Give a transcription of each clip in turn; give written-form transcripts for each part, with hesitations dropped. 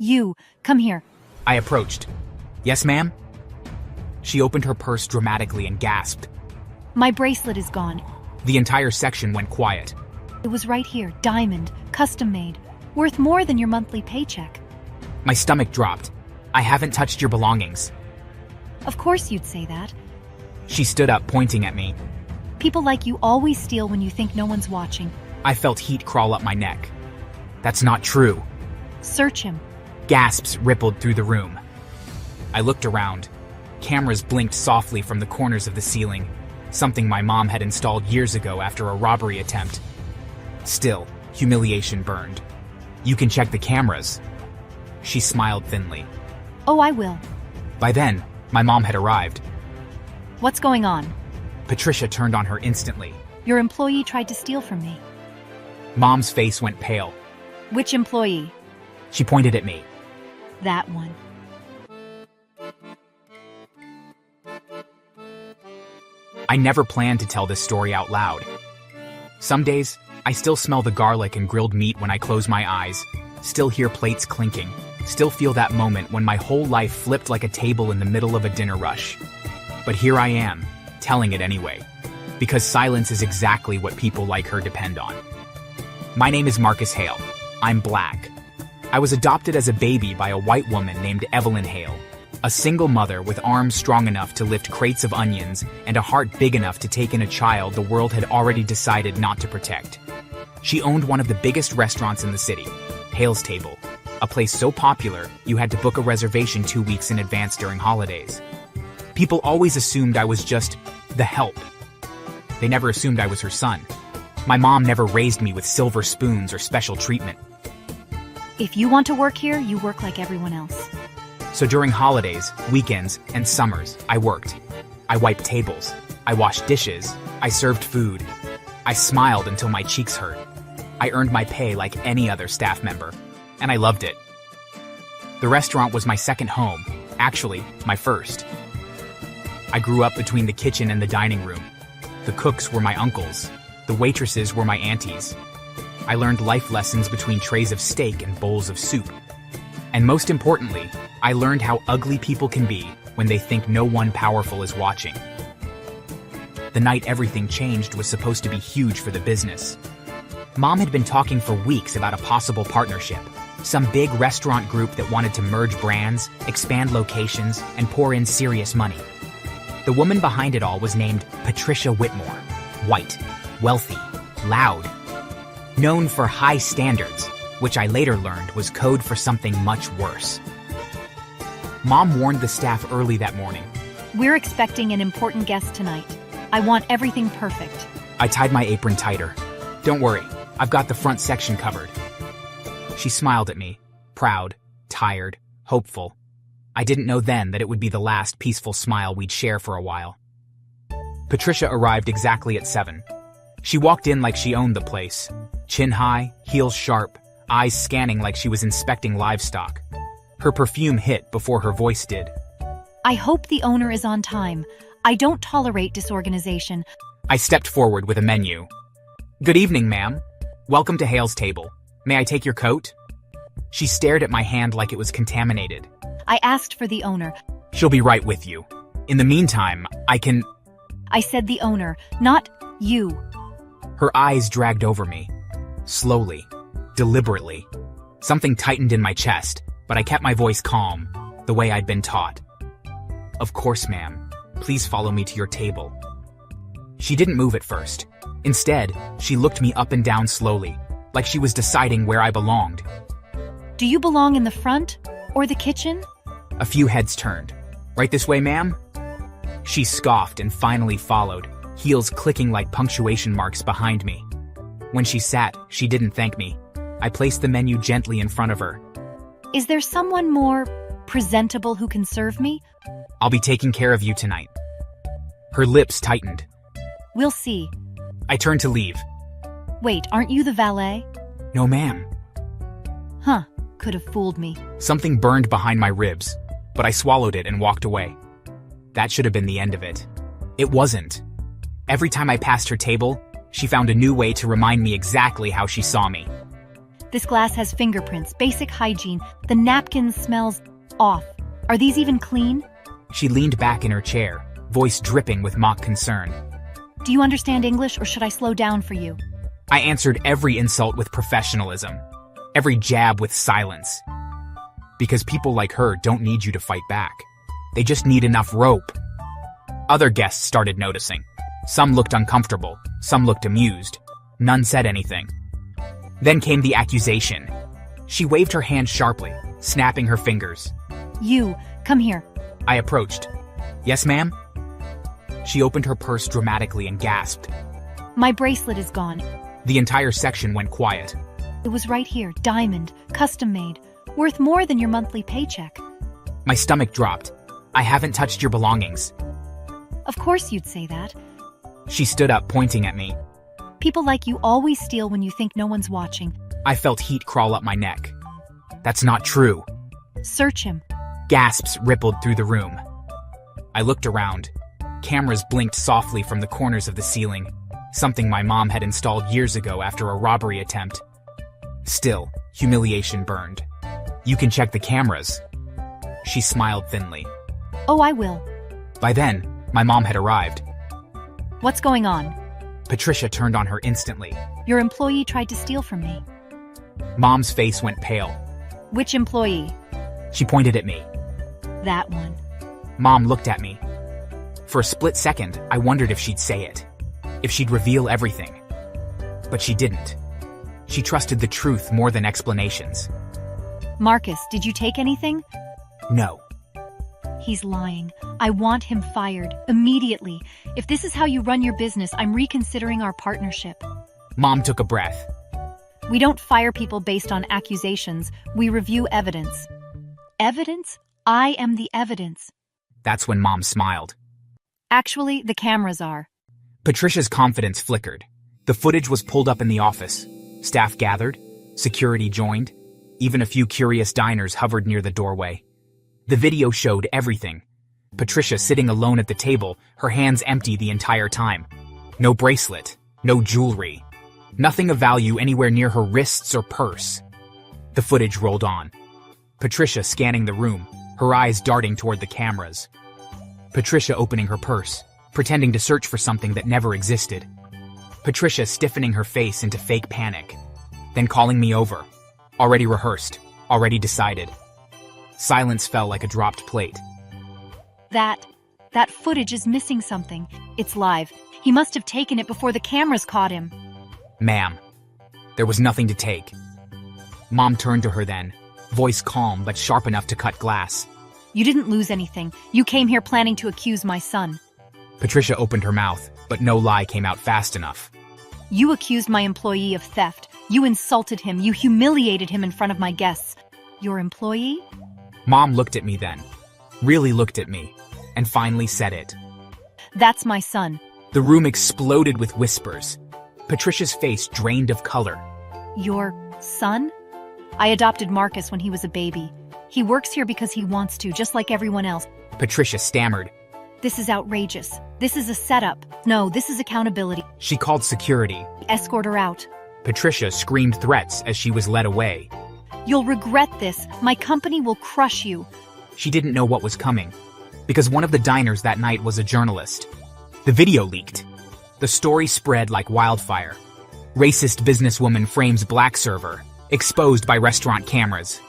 You, come here. I approached. Yes, ma'am? She opened her purse dramatically and gasped. My bracelet is gone. The entire section went quiet. It was right here, diamond, custom made, worth more than your monthly paycheck. My stomach dropped. I haven't touched your belongings. Of course you'd say that. She stood up, pointing at me. People like you always steal when you think no one's watching. I felt heat crawl up my neck. That's not true. Search him. Gasps rippled through the room. I looked around. Cameras blinked softly from the corners of the ceiling, something my mom had installed years ago after a robbery attempt. Still, humiliation burned. You can check the cameras. She smiled thinly. Oh, I will. By then, my mom had arrived. What's going on? Patricia turned on her instantly. Your employee tried to steal from me. Mom's face went pale. Which employee? She pointed at me. That one. I never planned to tell this story out loud. Some days, I still smell the garlic and grilled meat when I close my eyes, still hear plates clinking, still feel that moment when my whole life flipped like a table in the middle of a dinner rush. But here I am, telling it anyway, because silence is exactly what people like her depend on. My name is Marcus Hale. I'm Black. I was adopted as a baby by a white woman named Evelyn Hale, a single mother with arms strong enough to lift crates of onions and a heart big enough to take in a child the world had already decided not to protect. She owned one of the biggest restaurants in the city, Hale's Table, a place so popular you had to book a reservation 2 weeks in advance during holidays. People always assumed I was just the help. They never assumed I was her son. My mom never raised me with silver spoons or special treatment. If you want to work here, you work like everyone else. So during holidays, weekends, and summers, I worked. I wiped tables. I washed dishes. I served food. I smiled until my cheeks hurt. I earned my pay like any other staff member, and I loved it. The restaurant was my second home, actually, my first. I grew up between the kitchen and the dining room. The cooks were my uncles. The waitresses were my aunties. I learned life lessons between trays of steak and bowls of soup. And most importantly, I learned how ugly people can be when they think no one powerful is watching. The night everything changed was supposed to be huge for the business. Mom had been talking for weeks about a possible partnership, some big restaurant group that wanted to merge brands, expand locations, and pour in serious money. The woman behind it all was named Patricia Whitmore, white, wealthy, loud, known for high standards, which I later learned was code for something much worse. Mom warned the staff early that morning. We're expecting an important guest tonight. I want everything perfect. I tied my apron tighter. Don't worry, I've got the front section covered. She smiled at me, proud, tired, hopeful. I didn't know then that it would be the last peaceful smile we'd share for a while. Patricia arrived exactly at 7. She walked in like she owned the place, chin high, heels sharp, eyes scanning like she was inspecting livestock. Her perfume hit before her voice did. I hope the owner is on time. I don't tolerate disorganization. I stepped forward with a menu. Good evening, ma'am. Welcome to Hale's Table. May I take your coat? She stared at my hand like it was contaminated. I asked for the owner. She'll be right with you. In the meantime, I can... I said the owner, not you. Her eyes dragged over me. Slowly. Deliberately. Something tightened in my chest, but I kept my voice calm, the way I'd been taught. Of course, ma'am. Please follow me to your table. She didn't move at first. Instead, she looked me up and down slowly, like she was deciding where I belonged. Do you belong in the front or the kitchen? A few heads turned. Right this way, ma'am? She scoffed and finally followed, heels clicking like punctuation marks behind me. When she sat, she didn't thank me. I placed the menu gently in front of her. Is there someone more presentable who can serve me? I'll be taking care of you tonight. Her lips tightened. We'll see. I turned to leave. Wait, aren't you the valet? No, ma'am. Huh, could have fooled me. Something burned behind my ribs, but I swallowed it and walked away. That should have been the end of it. It wasn't. Every time I passed her table, she found a new way to remind me exactly how she saw me. This glass has fingerprints, basic hygiene. The napkin smells off. Are these even clean? She leaned back in her chair, voice dripping with mock concern. Do you understand English, or should I slow down for you? I answered every insult with professionalism, every jab with silence. Because people like her don't need you to fight back. They just need enough rope. Other guests started noticing. Some looked uncomfortable, some looked amused. None said anything. Then came the accusation. She waved her hand sharply, snapping her fingers. You, come here. I approached. Yes, ma'am? She opened her purse dramatically and gasped. My bracelet is gone. The entire section went quiet. It was right here, diamond, custom made, worth more than your monthly paycheck. My stomach dropped. I haven't touched your belongings. Of course you'd say that. She stood up, pointing at me. People like you always steal when you think no one's watching. I felt heat crawl up my neck. That's not true. Search him. Gasps rippled through the room. I looked around. Cameras blinked softly from the corners of the ceiling, something my mom had installed years ago after a robbery attempt. Still, humiliation burned. You can check the cameras. She smiled thinly. Oh, I will. By then, my mom had arrived. What's going on? Patricia turned on her instantly. Your employee tried to steal from me. Mom's face went pale. Which employee? She pointed at me. That one. Mom looked at me. For a split second, I wondered if she'd say it. If she'd reveal everything. But she didn't. She trusted the truth more than explanations. Marcus, did you take anything? No. He's lying. I want him fired. Immediately. If this is how you run your business, I'm reconsidering our partnership. Mom took a breath. We don't fire people based on accusations. We review evidence. Evidence? I am the evidence. That's when Mom smiled. Actually, the cameras are. Patricia's confidence flickered. The footage was pulled up in the office. Staff gathered. Security joined. Even a few curious diners hovered near the doorway. The video showed everything. Patricia sitting alone at the table, her hands empty the entire time. No bracelet, no jewelry. Nothing of value anywhere near her wrists or purse. The footage rolled on. Patricia scanning the room, her eyes darting toward the cameras. Patricia opening her purse, pretending to search for something that never existed. Patricia stiffening her face into fake panic. Then calling me over. Already rehearsed, already decided. Silence fell like a dropped plate. That footage is missing something. It's live. He must have taken it before the cameras caught him. Ma'am, there was nothing to take. Mom turned to her then, voice calm but sharp enough to cut glass. You didn't lose anything. You came here planning to accuse my son. Patricia opened her mouth, but no lie came out fast enough. You accused my employee of theft. You insulted him. You humiliated him in front of my guests. Your employee? Mom looked at me then, really looked at me, and finally said it. That's my son. The room exploded with whispers. Patricia's face drained of color. Your son? I adopted Marcus when he was a baby. He works here because he wants to, just like everyone else. Patricia stammered. This is outrageous. This is a setup. No, this is accountability. She called security. Escort her out. Patricia screamed threats as she was led away. You'll regret this. My company will crush you. She didn't know what was coming, because one of the diners that night was a journalist. The video leaked. The story spread like wildfire. Racist businesswoman frames black server, exposed by restaurant cameras.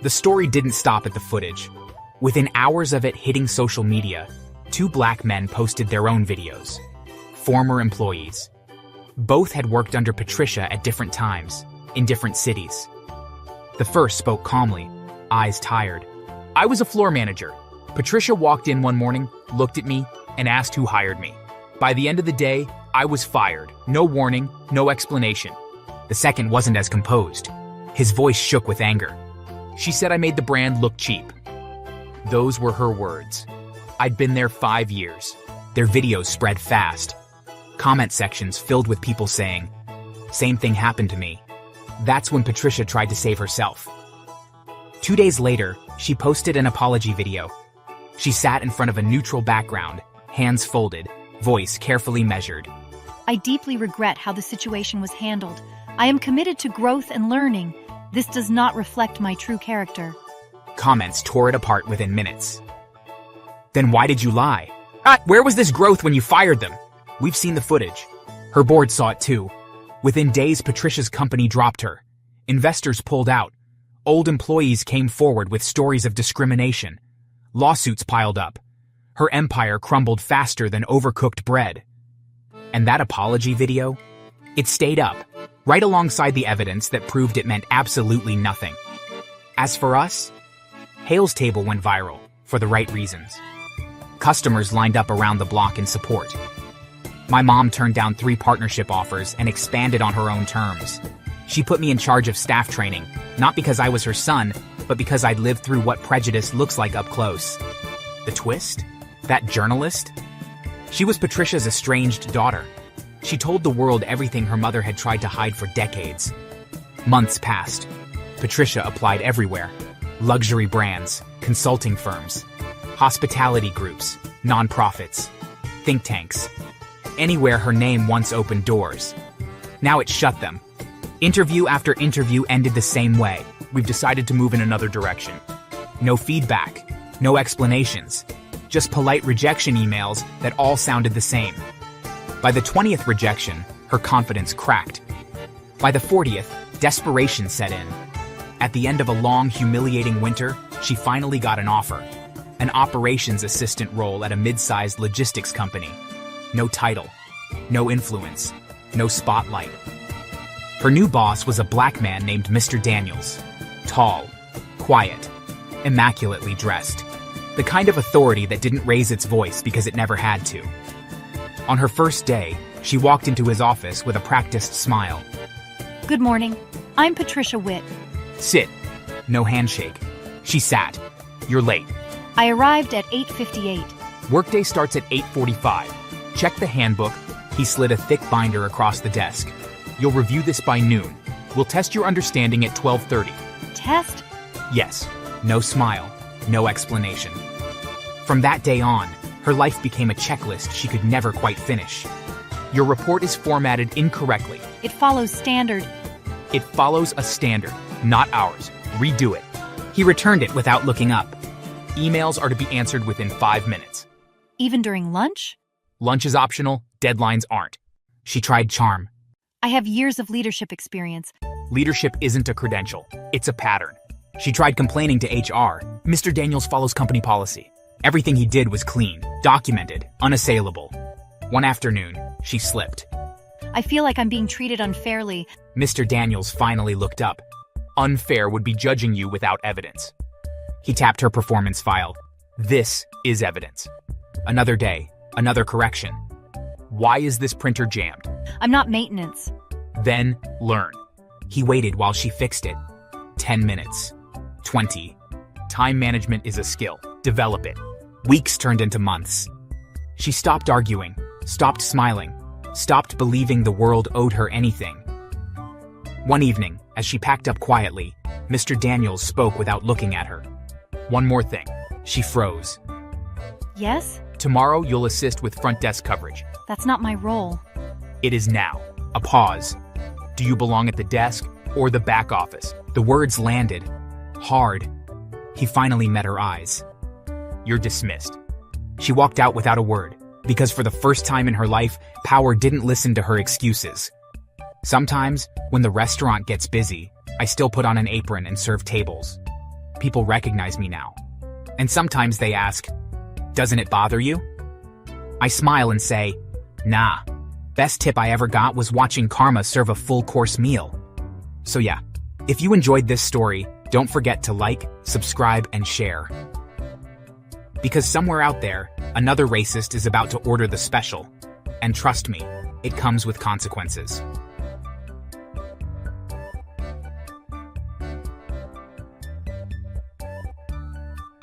The story didn't stop at the footage. Within hours of it hitting social media, 2 black men posted their own videos. Former employees. Both had worked under Patricia at different times, in different cities. The first spoke calmly, eyes tired. I was a floor manager. Patricia walked in one morning, looked at me, and asked who hired me. By the end of the day, I was fired. No warning, no explanation. The second wasn't as composed. His voice shook with anger. She said I made the brand look cheap. Those were her words. I'd been there 5 years. Their videos spread fast. Comment sections filled with people saying, "Same thing happened to me." That's when Patricia tried to save herself. 2 days later, she posted an apology video. She sat in front of a neutral background, hands folded, voice carefully measured. I deeply regret how the situation was handled. I am committed to growth and learning. This does not reflect my true character. Comments tore it apart within minutes. Then why did you lie? Where was this growth when you fired them? We've seen the footage. Her board saw it too. Within days, Patricia's company dropped her. Investors pulled out. Old employees came forward with stories of discrimination. Lawsuits piled up. Her empire crumbled faster than overcooked bread. And that apology video? It stayed up, right alongside the evidence that proved it meant absolutely nothing. As for us, Hale's table went viral, for the right reasons. Customers lined up around the block in support. My mom turned down 3 partnership offers and expanded on her own terms. She put me in charge of staff training, not because I was her son, but because I'd lived through what prejudice looks like up close. The twist? That journalist? She was Patricia's estranged daughter. She told the world everything her mother had tried to hide for decades. Months passed. Patricia applied everywhere. Luxury brands, consulting firms, hospitality groups, nonprofits, think tanks. Anywhere her name once opened doors. Now it shut them. Interview after interview ended the same way. We've decided to move in another direction. No feedback, no explanations, just polite rejection emails that all sounded the same. By the 20th rejection, her confidence cracked. By the 40th, desperation set in. At the end of a long, humiliating winter, she finally got an offer. An operations assistant role at a mid-sized logistics company. No title, no influence, no spotlight. Her new boss was a black man named Mr. Daniels. Tall, quiet, immaculately dressed. The kind of authority that didn't raise its voice because it never had to. On her first day, she walked into his office with a practiced smile. Good morning. I'm Patricia Witt. Sit. No handshake. She sat. You're late. I arrived at 8:58. Workday starts at 8:45. Check the handbook. He slid a thick binder across the desk. You'll review this by noon. We'll test your understanding at 12:30. Test? Yes. No smile. No explanation. From that day on, her life became a checklist she could never quite finish. Your report is formatted incorrectly. It follows standard. It follows a standard, not ours. Redo it. He returned it without looking up. Emails are to be answered within 5 minutes. Even during lunch? Lunch is optional, deadlines aren't. She tried charm. I have years of leadership experience. Leadership isn't a credential, it's a pattern. She tried complaining to HR. Mr. Daniels follows company policy. Everything he did was clean, documented, unassailable. One afternoon, she slipped. I feel like I'm being treated unfairly. Mr. Daniels finally looked up. Unfair would be judging you without evidence. He tapped her performance file. This is evidence. Another day, another correction. Why is this printer jammed? I'm not maintenance. Then, learn. He waited while she fixed it. 10 minutes. 20. Time management is a skill. Develop it. Weeks turned into months. She stopped arguing, stopped smiling, stopped believing the world owed her anything. One evening, as she packed up quietly, Mr. Daniels spoke without looking at her. One more thing. She froze. Yes? Tomorrow you'll assist with front desk coverage. That's not my role. It is now. A pause. Do you belong at the desk or the back office? The words landed. Hard. He finally met her eyes. You're dismissed. She walked out without a word, because for the first time in her life, power didn't listen to her excuses. Sometimes, when the restaurant gets busy, I still put on an apron and serve tables. People recognize me now. And sometimes they ask, doesn't it bother you? I smile and say, nah. Best tip I ever got was watching Karma serve a full-course meal. So yeah, if you enjoyed this story, don't forget to like, subscribe, and share. Because somewhere out there, another racist is about to order the special. And trust me, it comes with consequences.